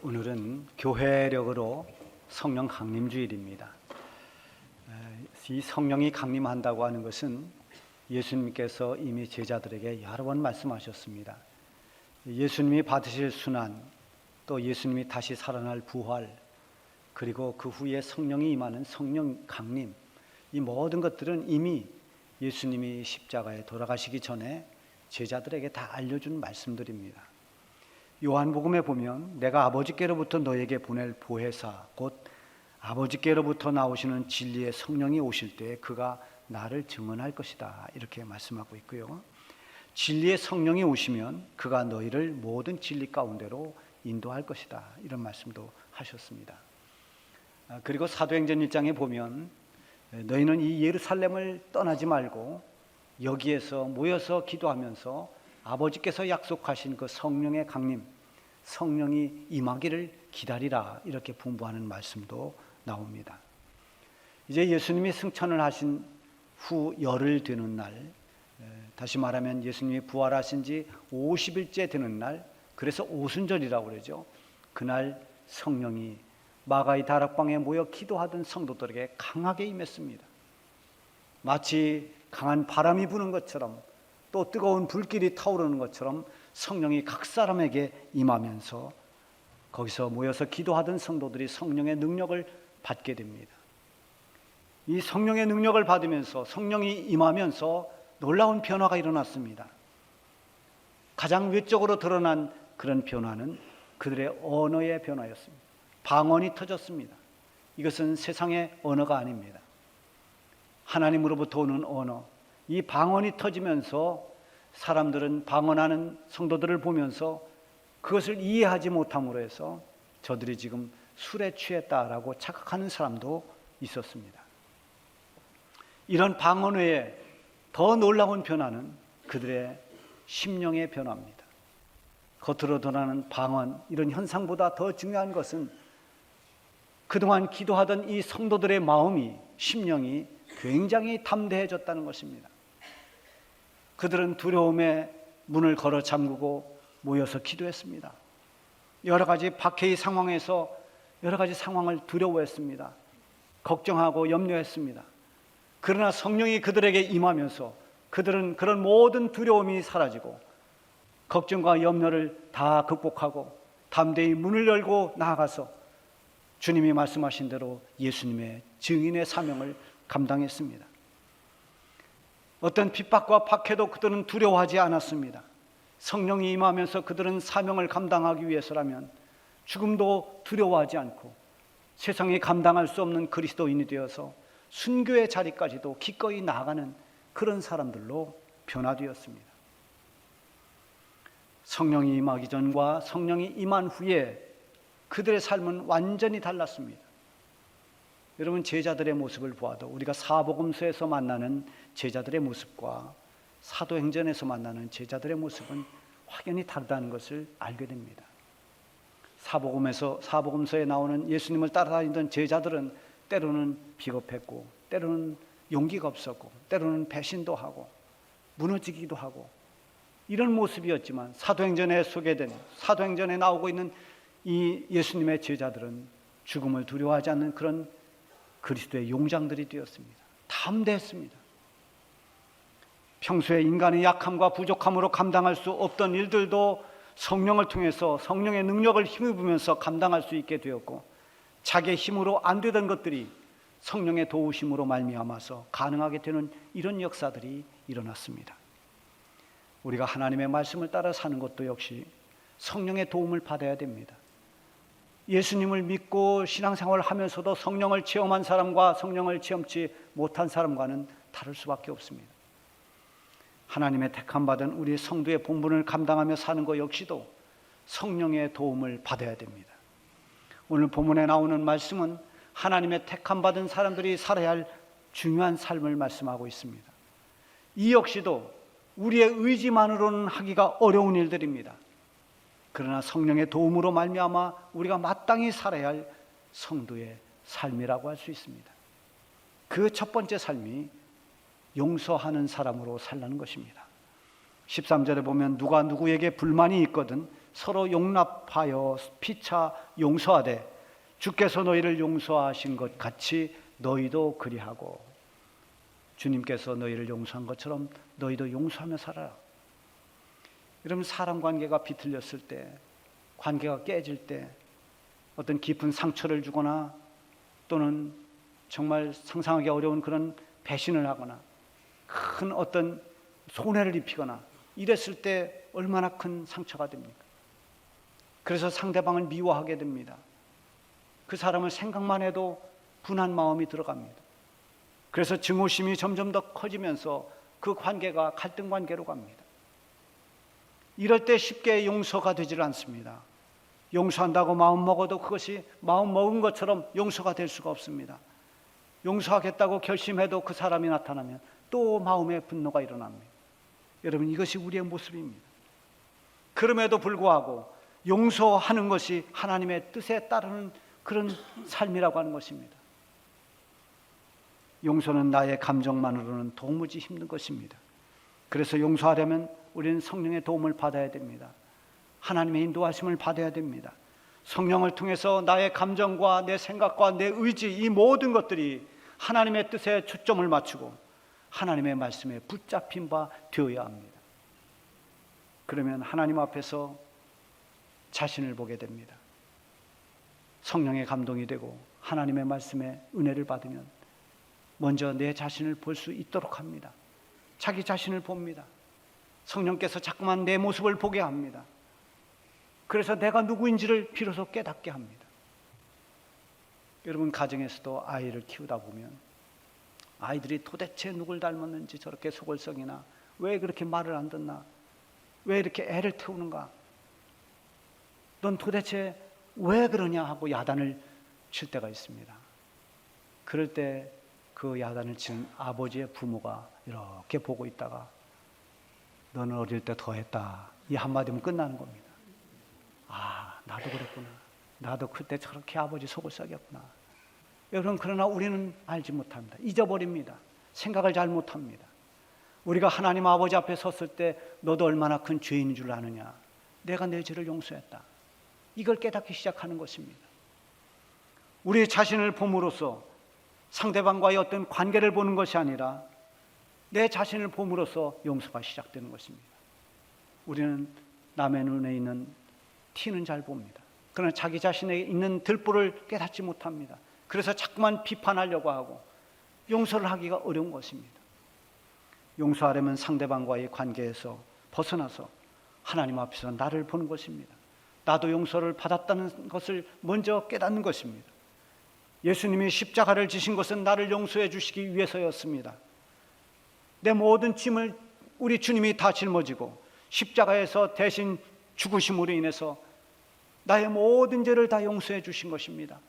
오늘은 교회력으로 성령 강림주일입니다. 이 성령이 강림한다고 하는 것은 예수님께서 이미 제자들에게 여러 번 말씀하셨습니다. 예수님이 받으실 순환, 또 예수님이 다시 살아날 부활, 그리고 그 후에 성령이 임하는 성령 강림, 이 모든 것들은 이미 예수님이 십자가에 돌아가시기 전에 제자들에게 다 알려준 말씀들입니다. 요한복음에 보면 내가 아버지께로부터 너에게 보낼 보혜사 곧 아버지께로부터 나오시는 진리의 성령이 오실 때 그가 나를 증언할 것이다, 이렇게 말씀하고 있고요. 진리의 성령이 오시면 그가 너희를 모든 진리 가운데로 인도할 것이다, 이런 말씀도 하셨습니다. 그리고 사도행전 1장에 보면 너희는 이 예루살렘을 떠나지 말고 여기에서 모여서 기도하면서 아버지께서 약속하신 그 성령의 강림, 성령이 임하기를 기다리라, 이렇게 분부하는 말씀도 나옵니다. 이제 예수님이 승천을 하신 후 열흘 되는 날, 다시 말하면 예수님이 부활하신 지 50일째 되는 날, 그래서 오순절이라고 그러죠. 그날 성령이 마가의 다락방에 모여 기도하던 성도들에게 강하게 임했습니다. 마치 강한 바람이 부는 것처럼, 또 뜨거운 불길이 타오르는 것처럼 성령이 각 사람에게 임하면서 거기서 모여서 기도하던 성도들이 성령의 능력을 받게 됩니다. 이 성령의 능력을 받으면서 성령이 임하면서 놀라운 변화가 일어났습니다. 가장 외적으로 드러난 그런 변화는 그들의 언어의 변화였습니다. 방언이 터졌습니다. 이것은 세상의 언어가 아닙니다. 하나님으로부터 오는 언어, 이 방언이 터지면서 사람들은 방언하는 성도들을 보면서 그것을 이해하지 못함으로 해서 저들이 지금 술에 취했다라고 착각하는 사람도 있었습니다. 이런 방언 외에 더 놀라운 변화는 그들의 심령의 변화입니다. 겉으로 드러나는 방언, 이런 현상보다 더 중요한 것은 그동안 기도하던 이 성도들의 마음이, 심령이 굉장히 담대해졌다는 것입니다. 그들은 두려움의 문을 걸어 잠그고 모여서 기도했습니다. 여러 가지 박해의 상황에서 여러 가지 상황을 두려워했습니다. 걱정하고 염려했습니다. 그러나 성령이 그들에게 임하면서 그들은 그런 모든 두려움이 사라지고 걱정과 염려를 다 극복하고 담대히 문을 열고 나아가서 주님이 말씀하신 대로 예수님의 증인의 사명을 감당했습니다. 어떤 핍박과 박해도 그들은 두려워하지 않았습니다. 성령이 임하면서 그들은 사명을 감당하기 위해서라면 죽음도 두려워하지 않고 세상이 감당할 수 없는 그리스도인이 되어서 순교의 자리까지도 기꺼이 나아가는 그런 사람들로 변화되었습니다. 성령이 임하기 전과 성령이 임한 후에 그들의 삶은 완전히 달랐습니다. 여러분, 제자들의 모습을 보아도 우리가 사복음서에서 만나는 제자들의 모습과 사도행전에서 만나는 제자들의 모습은 확연히 다르다는 것을 알게 됩니다. 사복음서에 나오는 예수님을 따라다니던 제자들은 때로는 비겁했고, 때로는 용기가 없었고, 때로는 배신도 하고 무너지기도 하고, 이런 모습이었지만 사도행전에 나오고 있는 이 예수님의 제자들은 죽음을 두려워하지 않는 그런 그리스도의 용장들이 되었습니다. 담대했습니다. 평소에 인간의 약함과 부족함으로 감당할 수 없던 일들도 성령을 통해서 성령의 능력을 힘입으면서 감당할 수 있게 되었고, 자기의 힘으로 안 되던 것들이 성령의 도우심으로 말미암아서 가능하게 되는 이런 역사들이 일어났습니다. 우리가 하나님의 말씀을 따라 사는 것도 역시 성령의 도움을 받아야 됩니다. 예수님을 믿고 신앙생활을 하면서도 성령을 체험한 사람과 성령을 체험치 못한 사람과는 다를 수밖에 없습니다. 하나님의 택함받은 우리 성도의 본분을 감당하며 사는 것 역시도 성령의 도움을 받아야 됩니다. 오늘 본문에 나오는 말씀은 하나님의 택함받은 사람들이 살아야 할 중요한 삶을 말씀하고 있습니다. 이 역시도 우리의 의지만으로는 하기가 어려운 일들입니다. 그러나 성령의 도움으로 말미암아 우리가 마땅히 살아야 할 성도의 삶이라고 할 수 있습니다. 그 첫 번째 삶이 용서하는 사람으로 살라는 것입니다. 13절에 보면 누가 누구에게 불만이 있거든 서로 용납하여 피차 용서하되 주께서 너희를 용서하신 것 같이 너희도 그리하고, 주님께서 너희를 용서한 것처럼 너희도 용서하며 살아라. 여러분, 사람 관계가 비틀렸을 때, 관계가 깨질 때, 어떤 깊은 상처를 주거나 또는 정말 상상하기 어려운 그런 배신을 하거나 큰 어떤 손해를 입히거나 이랬을 때 얼마나 큰 상처가 됩니까? 그래서 상대방을 미워하게 됩니다. 그 사람을 생각만 해도 분한 마음이 들어갑니다. 그래서 증오심이 점점 더 커지면서 그 관계가 갈등 관계로 갑니다. 이럴 때 쉽게 용서가 되질 않습니다. 용서한다고 마음 먹어도 그것이 마음 먹은 것처럼 용서가 될 수가 없습니다. 용서하겠다고 결심해도 그 사람이 나타나면 또 마음의 분노가 일어납니다. 여러분, 이것이 우리의 모습입니다. 그럼에도 불구하고 용서하는 것이 하나님의 뜻에 따르는 그런 삶이라고 하는 것입니다. 용서는 나의 감정만으로는 도무지 힘든 것입니다. 그래서 용서하려면 우리는 성령의 도움을 받아야 됩니다. 하나님의 인도하심을 받아야 됩니다. 성령을 통해서 나의 감정과 내 생각과 내 의지, 이 모든 것들이 하나님의 뜻에 초점을 맞추고 하나님의 말씀에 붙잡힌 바 되어야 합니다. 그러면 하나님 앞에서 자신을 보게 됩니다. 성령의 감동이 되고 하나님의 말씀에 은혜를 받으면 먼저 내 자신을 볼 수 있도록 합니다. 자기 자신을 봅니다. 성령께서 자꾸만 내 모습을 보게 합니다. 그래서 내가 누구인지를 비로소 깨닫게 합니다. 여러분, 가정에서도 아이를 키우다 보면 아이들이 도대체 누굴 닮았는지 저렇게 속을 썩이나, 왜 그렇게 말을 안 듣나, 왜 이렇게 애를 태우는가, 넌 도대체 왜 그러냐 하고 야단을 칠 때가 있습니다. 그럴 때 그 야단을 친 아버지의 부모가 이렇게 보고 있다가 너는 어릴 때 더 했다, 이 한마디면 끝나는 겁니다. 아, 나도 그랬구나. 나도 그때 저렇게 아버지 속을 썩였구나. 여러분, 그러나 우리는 알지 못합니다. 잊어버립니다. 생각을 잘 못합니다. 우리가 하나님 아버지 앞에 섰을 때 너도 얼마나 큰 죄인인 줄 아느냐, 내가 내 죄를 용서했다, 이걸 깨닫기 시작하는 것입니다. 우리 자신을 봄으로써 상대방과의 어떤 관계를 보는 것이 아니라 내 자신을 봄으로써 용서가 시작되는 것입니다. 우리는 남의 눈에 있는 티는 잘 봅니다. 그러나 자기 자신에 있는 들보를 깨닫지 못합니다. 그래서 자꾸만 비판하려고 하고 용서를 하기가 어려운 것입니다. 용서하려면 상대방과의 관계에서 벗어나서 하나님 앞에서 나를 보는 것입니다. 나도 용서를 받았다는 것을 먼저 깨닫는 것입니다. 예수님이 십자가를 지신 것은 나를 용서해 주시기 위해서였습니다. 내 모든 짐을 우리 주님이 다 짊어지고 십자가에서 대신 죽으심으로 인해서 나의 모든 죄를 다 용서해 주신 것입니다.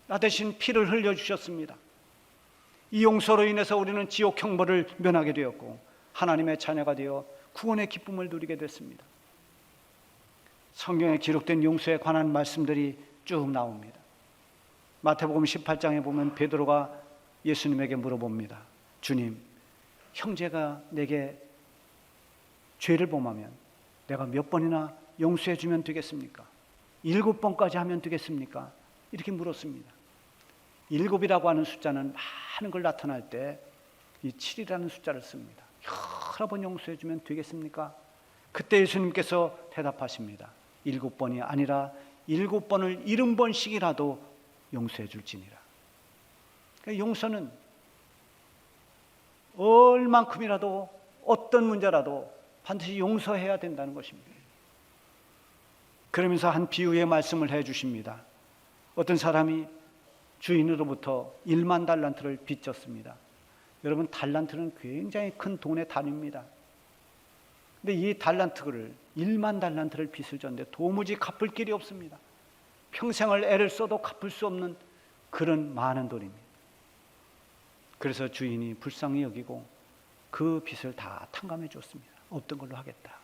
나 대신 피를 흘려 주셨습니다. 이 용서로 인해서 우리는 지옥 형벌을 면하게 되었고 하나님의 자녀가 되어 구원의 기쁨을 누리게 됐습니다. 성경에 기록된 용서에 관한 말씀들이 쭉 나옵니다. 마태복음 18장에 보면 베드로가 예수님에게 물어봅니다. 주님, 형제가 내게 죄를 범하면 내가 몇 번이나 용서해 주면 되겠습니까? 7번까지 하면 되겠습니까? 이렇게 물었습니다. 7이라고 하는 숫자는 많은 걸 나타날 때 이 7이라는 숫자를 씁니다. 여러 번 용서해 주면 되겠습니까? 그때 예수님께서 대답하십니다. 7번이 아니라 7번을 70번씩이라도 용서해 줄지니라. 용서는 얼만큼이라도 어떤 문제라도 반드시 용서해야 된다는 것입니다. 그러면서 한 비유의 말씀을 해 주십니다. 어떤 사람이 주인으로부터 1만 달란트를 빚졌습니다. 여러분, 달란트는 굉장히 큰 돈의 단위입니다. 근데 이 달란트를 1만 달란트를 빚을 졌는데 도무지 갚을 길이 없습니다. 평생을 애를 써도 갚을 수 없는 그런 많은 돈입니다. 그래서 주인이 불쌍히 여기고 그 빚을 다 탕감해 줬습니다. 없던 걸로 하겠다.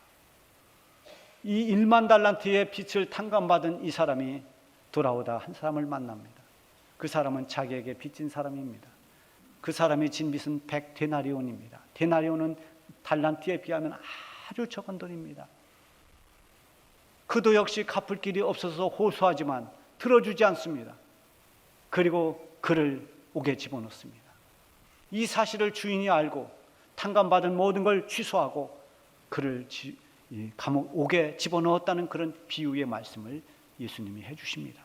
이 1만 달란트의 빚을 탕감받은 이 사람이 돌아오다 한 사람을 만납니다. 그 사람은 자기에게 빚진 사람입니다. 그 사람이 진 빚은 100데나리온입니다. 데나리온은 달란트에 비하면 아주 적은 돈입니다. 그도 역시 갚을 길이 없어서 호소하지만 들어주지 않습니다. 그리고 그를 옥에 집어넣습니다. 이 사실을 주인이 알고 탕감받은 모든 걸 취소하고 그를 감옥 옥에 집어넣었다는 그런 비유의 말씀을 예수님이 해주십니다.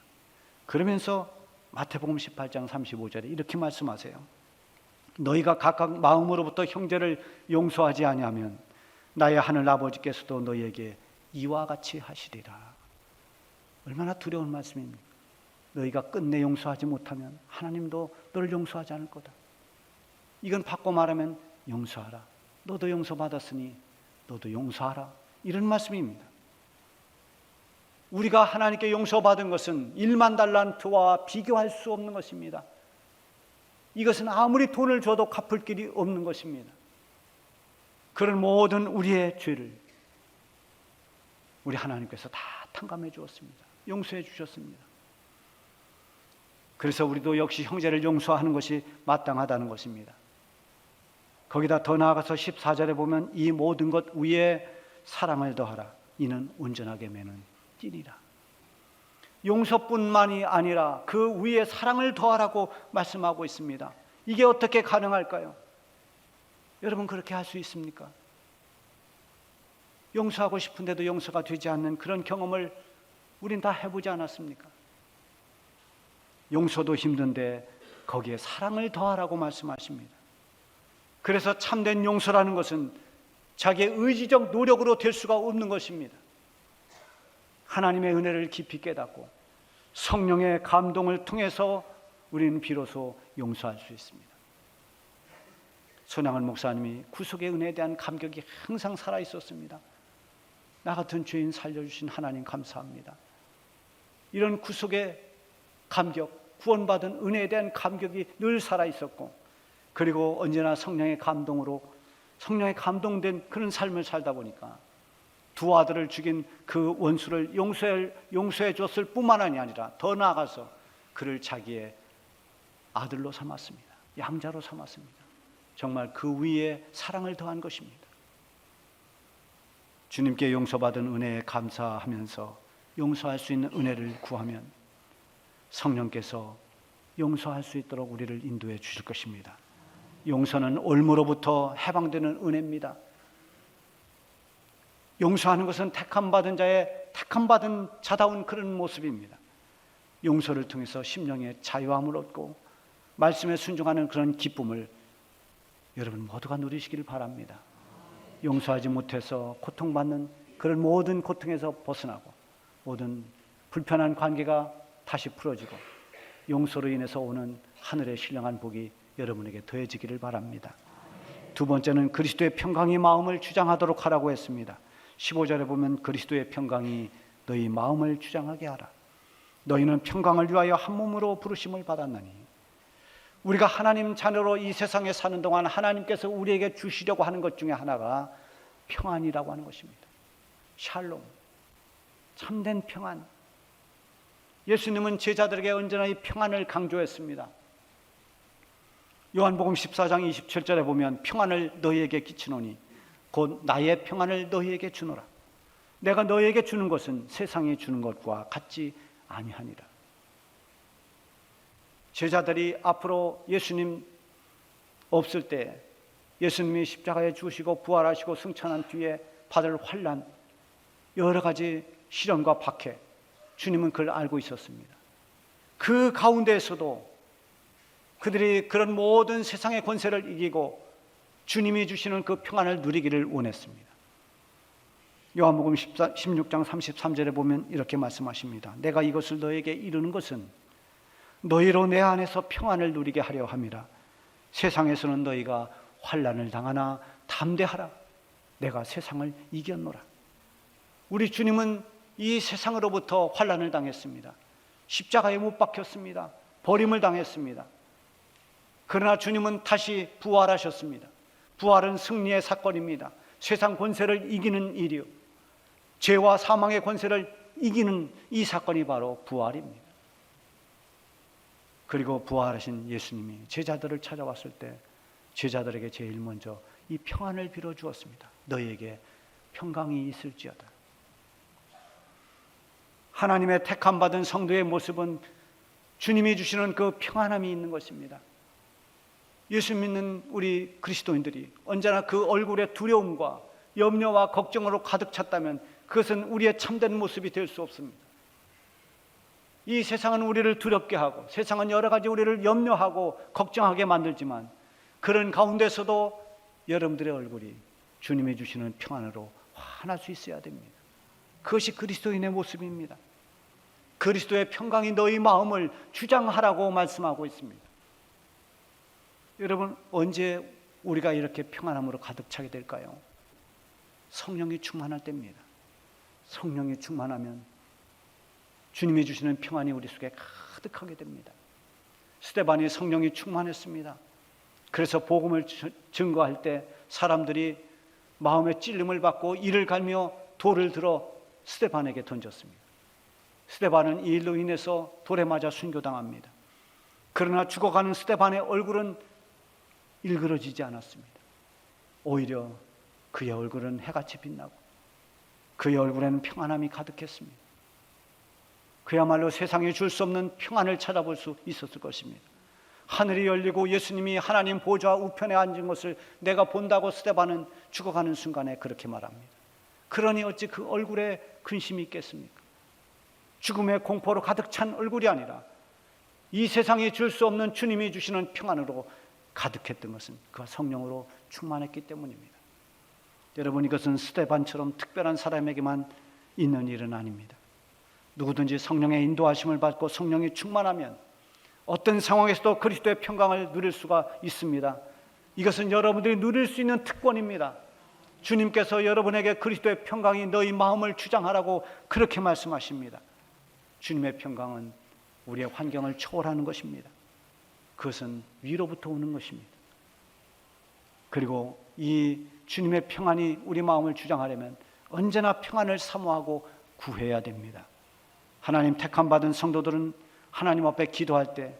그러면서 마태복음 18장 35절에 이렇게 말씀하세요. 너희가 각각 마음으로부터 형제를 용서하지 아니하면 나의 하늘 아버지께서도 너희에게 이와 같이 하시리라. 얼마나 두려운 말씀입니까? 너희가 끝내 용서하지 못하면 하나님도 너를 용서하지 않을 거다. 이건 바꿔 말하면 용서하라. 너도 용서받았으니 너도 용서하라. 이런 말씀입니다. 우리가 하나님께 용서받은 것은 1만 달란트와 비교할 수 없는 것입니다. 이것은 아무리 돈을 줘도 갚을 길이 없는 것입니다. 그런 모든 우리의 죄를 우리 하나님께서 다 탕감해 주었습니다. 용서해 주셨습니다. 그래서 우리도 역시 형제를 용서하는 것이 마땅하다는 것입니다. 거기다 더 나아가서 14절에 보면 이 모든 것 위에 사랑을 더하라. 이는 온전하게 매는 띠리라. 용서뿐만이 아니라 그 위에 사랑을 더하라고 말씀하고 있습니다. 이게 어떻게 가능할까요? 여러분 그렇게 할 수 있습니까? 용서하고 싶은데도 용서가 되지 않는 그런 경험을 우린 다 해보지 않았습니까? 용서도 힘든데 거기에 사랑을 더하라고 말씀하십니다. 그래서 참된 용서라는 것은 자기의 의지적 노력으로 될 수가 없는 것입니다. 하나님의 은혜를 깊이 깨닫고 성령의 감동을 통해서 우리는 비로소 용서할 수 있습니다. 손양은 목사님이 구속의 은혜에 대한 감격이 항상 살아 있었습니다. 나 같은 죄인 살려주신 하나님 감사합니다. 이런 구속의 감격, 구원받은 은혜에 대한 감격이 늘 살아 있었고, 그리고 언제나 성령의 감동으로 성령에 감동된 그런 삶을 살다 보니까 두 아들을 죽인 그 원수를 용서해 줬을 뿐만 아니라 더 나아가서 그를 자기의 아들로 삼았습니다. 양자로 삼았습니다. 정말 그 위에 사랑을 더한 것입니다. 주님께 용서받은 은혜에 감사하면서 용서할 수 있는 은혜를 구하면 성령께서 용서할 수 있도록 우리를 인도해 주실 것입니다. 용서는 올무로부터 해방되는 은혜입니다. 용서하는 것은 택함받은 자다운 그런 모습입니다. 용서를 통해서 심령의 자유함을 얻고 말씀에 순종하는 그런 기쁨을 여러분 모두가 누리시길 바랍니다. 용서하지 못해서 고통받는 그런 모든 고통에서 벗어나고 모든 불편한 관계가 다시 풀어지고 용서로 인해서 오는 하늘의 신령한 복이 여러분에게 더해지기를 바랍니다. 두 번째는 그리스도의 평강이 마음을 주장하도록 하라고 했습니다. 15절에 보면 그리스도의 평강이 너희 마음을 주장하게 하라. 너희는 평강을 위하여 한 몸으로 부르심을 받았나니. 우리가 하나님 자녀로 이 세상에 사는 동안 하나님께서 우리에게 주시려고 하는 것 중에 하나가 평안이라고 하는 것입니다. 샬롬, 참된 평안. 예수님은 제자들에게 언제나 이 평안을 강조했습니다. 요한복음 14장 27절에 보면 평안을 너희에게 끼치노니 곧 나의 평안을 너희에게 주노라. 내가 너희에게 주는 것은 세상이 주는 것과 같지 아니하니라. 제자들이 앞으로 예수님 없을 때 예수님이 십자가에 죽으시고 부활하시고 승천한 뒤에 받을 환난, 여러 가지 시련과 박해, 주님은 그걸 알고 있었습니다. 그 가운데에서도 그들이 그런 모든 세상의 권세를 이기고 주님이 주시는 그 평안을 누리기를 원했습니다. 요한복음 16장 33절에 보면 이렇게 말씀하십니다. 내가 이것을 너에게 이루는 것은 너희로 내 안에서 평안을 누리게 하려 함이라. 세상에서는 너희가 환난을 당하나 담대하라. 내가 세상을 이겼노라. 우리 주님은 이 세상으로부터 환난을 당했습니다. 십자가에 못 박혔습니다. 버림을 당했습니다. 그러나 주님은 다시 부활하셨습니다. 부활은 승리의 사건입니다. 세상 권세를 이기는 일이요, 죄와 사망의 권세를 이기는 이 사건이 바로 부활입니다. 그리고 부활하신 예수님이 제자들을 찾아왔을 때 제자들에게 제일 먼저 이 평안을 빌어 주었습니다. 너희에게 평강이 있을지어다. 하나님의 택함 받은 성도의 모습은 주님이 주시는 그 평안함이 있는 것입니다. 예수 믿는 우리 그리스도인들이 언제나 그 얼굴에 두려움과 염려와 걱정으로 가득 찼다면 그것은 우리의 참된 모습이 될 수 없습니다. 이 세상은 우리를 두렵게 하고 세상은 여러 가지 우리를 염려하고 걱정하게 만들지만 그런 가운데서도 여러분들의 얼굴이 주님이 주시는 평안으로 환할 수 있어야 됩니다. 그것이 그리스도인의 모습입니다. 그리스도의 평강이 너희 마음을 주장하라고 말씀하고 있습니다. 여러분, 언제 우리가 이렇게 평안함으로 가득 차게 될까요? 성령이 충만할 때입니다. 성령이 충만하면 주님이 주시는 평안이 우리 속에 가득하게 됩니다. 스데반이 성령이 충만했습니다. 그래서 복음을 증거할 때 사람들이 마음의 찔림을 받고 이를 갈며 돌을 들어 스데반에게 던졌습니다. 스데반은 이 일로 인해서 돌에 맞아 순교당합니다. 그러나 죽어가는 스데반의 얼굴은 일그러지지 않았습니다. 오히려 그의 얼굴은 해같이 빛나고 그의 얼굴에는 평안함이 가득했습니다. 그야말로 세상에 줄 수 없는 평안을 찾아볼 수 있었을 것입니다. 하늘이 열리고 예수님이 하나님 보좌 우편에 앉은 것을 내가 본다고 스데반은 죽어가는 순간에 그렇게 말합니다. 그러니 어찌 그 얼굴에 근심이 있겠습니까? 죽음의 공포로 가득 찬 얼굴이 아니라 이 세상에 줄 수 없는 주님이 주시는 평안으로 가득했던 것은 그가 성령으로 충만했기 때문입니다. 여러분, 이것은 스데반처럼 특별한 사람에게만 있는 일은 아닙니다. 누구든지 성령의 인도하심을 받고 성령이 충만하면 어떤 상황에서도 그리스도의 평강을 누릴 수가 있습니다. 이것은 여러분들이 누릴 수 있는 특권입니다. 주님께서 여러분에게 그리스도의 평강이 너희 마음을 주장하라고 그렇게 말씀하십니다. 주님의 평강은 우리의 환경을 초월하는 것입니다. 그것은 위로부터 오는 것입니다. 그리고 이 주님의 평안이 우리 마음을 주장하려면 언제나 평안을 사모하고 구해야 됩니다. 하나님 택함 받은 성도들은 하나님 앞에 기도할 때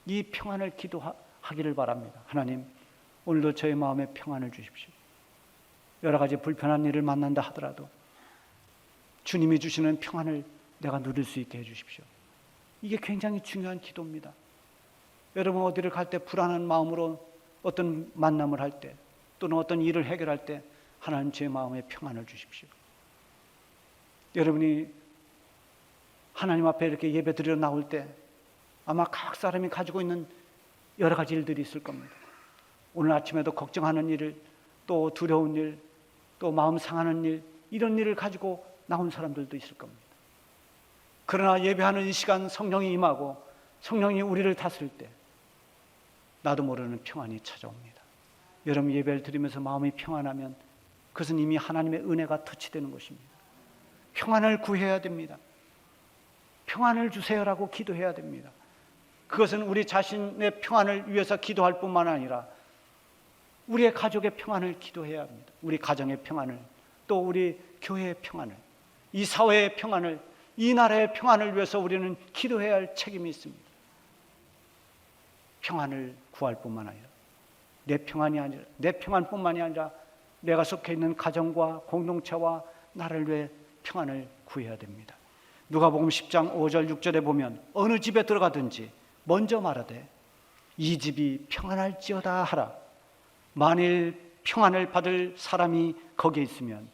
이 평안을 기도하기를 바랍니다. 하나님, 오늘도 저의 마음에 평안을 주십시오. 여러 가지 불편한 일을 만난다 하더라도 주님이 주시는 평안을 내가 누릴 수 있게 해주십시오. 이게 굉장히 중요한 기도입니다. 여러분, 어디를 갈 때 불안한 마음으로 어떤 만남을 할 때 또는 어떤 일을 해결할 때 하나님, 제 마음에 평안을 주십시오. 여러분이 하나님 앞에 이렇게 예배 드리러 나올 때 아마 각 사람이 가지고 있는 여러 가지 일들이 있을 겁니다. 오늘 아침에도 걱정하는 일을, 또 두려운 일, 또 마음 상하는 일, 이런 일을 가지고 나온 사람들도 있을 겁니다. 그러나 예배하는 이 시간 성령이 임하고 성령이 우리를 다스릴 때 나도 모르는 평안이 찾아옵니다. 여러분, 예배를 드리면서 마음이 평안하면 그것은 이미 하나님의 은혜가 터치되는 것입니다. 평안을 구해야 됩니다. 평안을 주세요라고 기도해야 됩니다. 그것은 우리 자신의 평안을 위해서 기도할 뿐만 아니라 우리의 가족의 평안을 기도해야 합니다. 우리 가정의 평안을, 또 우리 교회의 평안을, 이 사회의 평안을, 이 나라의 평안을 위해서 우리는 기도해야 할 책임이 있습니다. 평안을 구할 뿐만 아니라 내 평안뿐만이 아니라 내가 속해 있는 가정과 공동체와 나라를 위해 평안을 구해야 됩니다. 누가복음 10장 5절 6절에 보면 어느 집에 들어가든지 먼저 말하되 이 집이 평안할지어다 하라. 만일 평안을 받을 사람이 거기에 있으면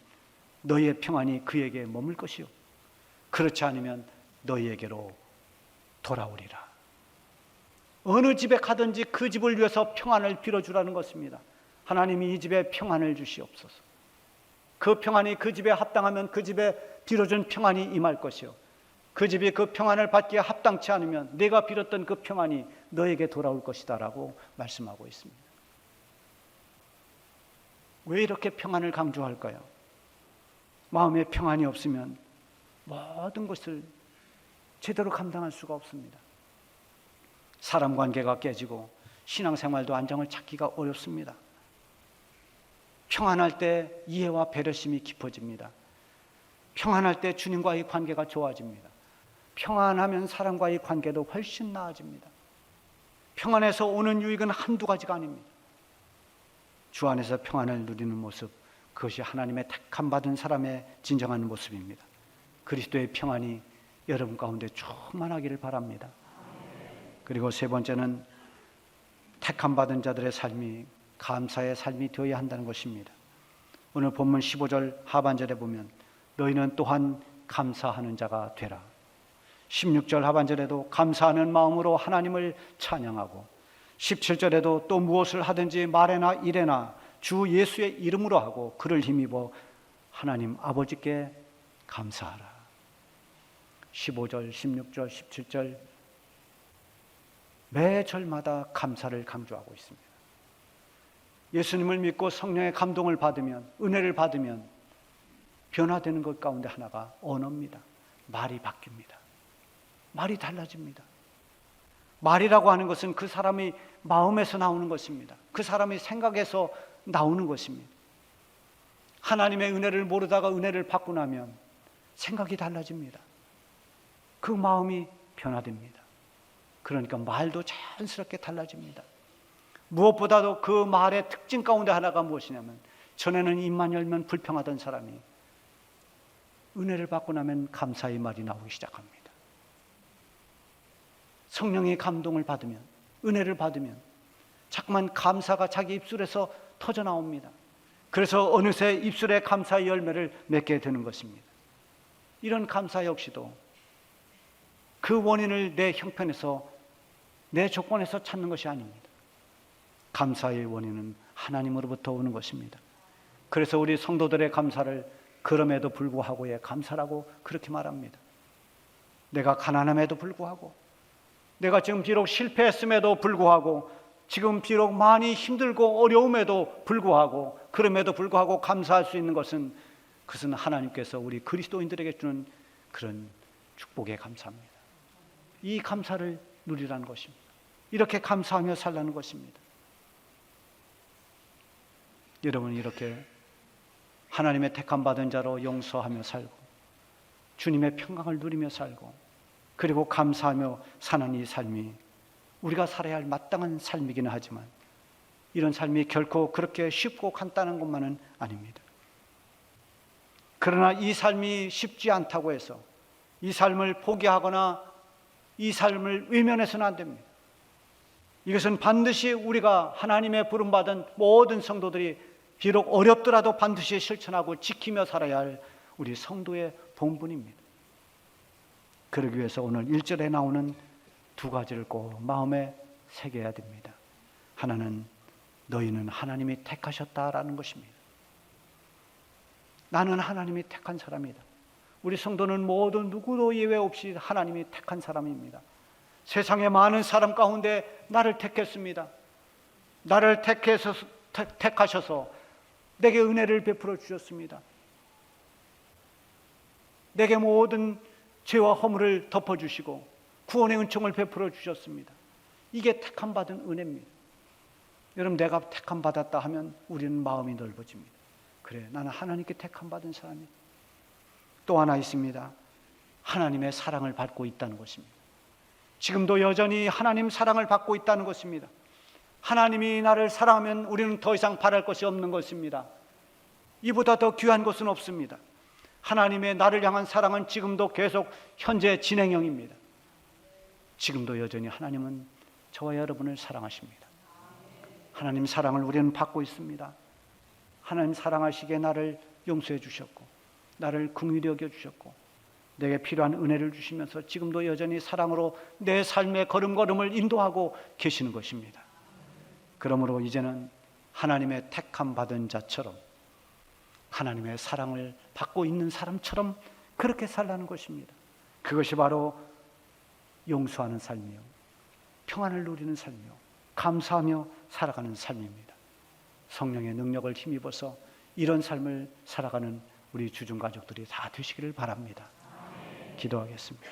너희의 평안이 그에게 머물 것이요 그렇지 않으면 너희에게로 돌아오리라. 어느 집에 가든지 그 집을 위해서 평안을 빌어주라는 것입니다. 하나님이 이 집에 평안을 주시옵소서. 그 평안이 그 집에 합당하면 그 집에 빌어준 평안이 임할 것이요 그 집이 그 평안을 받기에 합당치 않으면 내가 빌었던 그 평안이 너에게 돌아올 것이다 라고 말씀하고 있습니다. 왜 이렇게 평안을 강조할까요? 마음에 평안이 없으면 모든 것을 제대로 감당할 수가 없습니다. 사람 관계가 깨지고 신앙생활도 안정을 찾기가 어렵습니다. 평안할 때 이해와 배려심이 깊어집니다. 평안할 때 주님과의 관계가 좋아집니다. 평안하면 사람과의 관계도 훨씬 나아집니다. 평안에서 오는 유익은 한두 가지가 아닙니다. 주 안에서 평안을 누리는 모습, 그것이 하나님의 택함 받은 사람의 진정한 모습입니다. 그리스도의 평안이 여러분 가운데 충만하기를 바랍니다. 그리고 세 번째는 택함 받은 자들의 삶이 감사의 삶이 되어야 한다는 것입니다. 오늘 본문 15절 하반절에 보면 너희는 또한 감사하는 자가 되라. 16절 하반절에도 감사하는 마음으로 하나님을 찬양하고 17절에도 또 무엇을 하든지 말에나 일에나 주 예수의 이름으로 하고 그를 힘입어 하나님 아버지께 감사하라. 15절, 16절, 17절 매 절마다 감사를 강조하고 있습니다. 예수님을 믿고 성령의 감동을 받으면, 은혜를 받으면 변화되는 것 가운데 하나가 언어입니다. 말이 바뀝니다. 말이 달라집니다. 말이라고 하는 것은 그 사람의 마음에서 나오는 것입니다. 그 사람의 생각에서 나오는 것입니다. 하나님의 은혜를 모르다가 은혜를 받고 나면 생각이 달라집니다. 그 마음이 변화됩니다. 그러니까 말도 자연스럽게 달라집니다. 무엇보다도 그 말의 특징 가운데 하나가 무엇이냐면 전에는 입만 열면 불평하던 사람이 은혜를 받고 나면 감사의 말이 나오기 시작합니다. 성령의 감동을 받으면, 은혜를 받으면 자꾸만 감사가 자기 입술에서 터져 나옵니다. 그래서 어느새 입술에 감사의 열매를 맺게 되는 것입니다. 이런 감사 역시도 그 원인을 내 형편에서, 내 조건에서 찾는 것이 아닙니다. 감사의 원인은 하나님으로부터 오는 것입니다. 그래서 우리 성도들의 감사를 그럼에도 불구하고의 감사라고 그렇게 말합니다. 내가 가난함에도 불구하고, 내가 지금 비록 실패했음에도 불구하고, 지금 비록 많이 힘들고 어려움에도 불구하고, 그럼에도 불구하고 감사할 수 있는 것은 그것은 하나님께서 우리 그리스도인들에게 주는 그런 축복의 감사입니다. 이 감사를 누리라는 것입니다. 이렇게 감사하며 살라는 것입니다. 여러분, 이렇게 하나님의 택함 받은 자로 용서하며 살고 주님의 평강을 누리며 살고 그리고 감사하며 사는 이 삶이 우리가 살아야 할 마땅한 삶이기는 하지만 이런 삶이 결코 그렇게 쉽고 간단한 것만은 아닙니다. 그러나 이 삶이 쉽지 않다고 해서 이 삶을 포기하거나 이 삶을 외면해서는 안 됩니다. 이것은 반드시 우리가 하나님의 부름받은 모든 성도들이 비록 어렵더라도 반드시 실천하고 지키며 살아야 할 우리 성도의 본분입니다. 그러기 위해서 오늘 1절에 나오는 두 가지를 꼭 마음에 새겨야 됩니다. 하나는 너희는 하나님이 택하셨다라는 것입니다. 나는 하나님이 택한 사람이다. 우리 성도는 모두 누구도 예외 없이 하나님이 택한 사람입니다. 세상의 많은 사람 가운데 나를 택했습니다. 나를 택하셔서 내게 은혜를 베풀어 주셨습니다. 내게 모든 죄와 허물을 덮어주시고 구원의 은총을 베풀어 주셨습니다. 이게 택함 받은 은혜입니다. 여러분, 내가 택함 받았다 하면 우리는 마음이 넓어집니다. 그래, 나는 하나님께 택함 받은 사람이다. 또 하나 있습니다. 하나님의 사랑을 받고 있다는 것입니다. 지금도 여전히 하나님 사랑을 받고 있다는 것입니다. 하나님이 나를 사랑하면 우리는 더 이상 바랄 것이 없는 것입니다. 이보다 더 귀한 것은 없습니다. 하나님의 나를 향한 사랑은 지금도 계속 현재 진행형입니다. 지금도 여전히 하나님은 저와 여러분을 사랑하십니다. 하나님 사랑을 우리는 받고 있습니다. 하나님 사랑하시기에 나를 용서해 주셨고 나를 긍휼히 여겨 주셨고 내게 필요한 은혜를 주시면서 지금도 여전히 사랑으로 내 삶의 걸음걸음을 인도하고 계시는 것입니다. 그러므로 이제는 하나님의 택함 받은 자처럼 하나님의 사랑을 받고 있는 사람처럼 그렇게 살라는 것입니다. 그것이 바로 용서하는 삶이요, 평안을 누리는 삶이요, 감사하며 살아가는 삶입니다. 성령의 능력을 힘입어서 이런 삶을 살아가는 우리 주중가족들이 다 되시기를 바랍니다. 기도하겠습니다.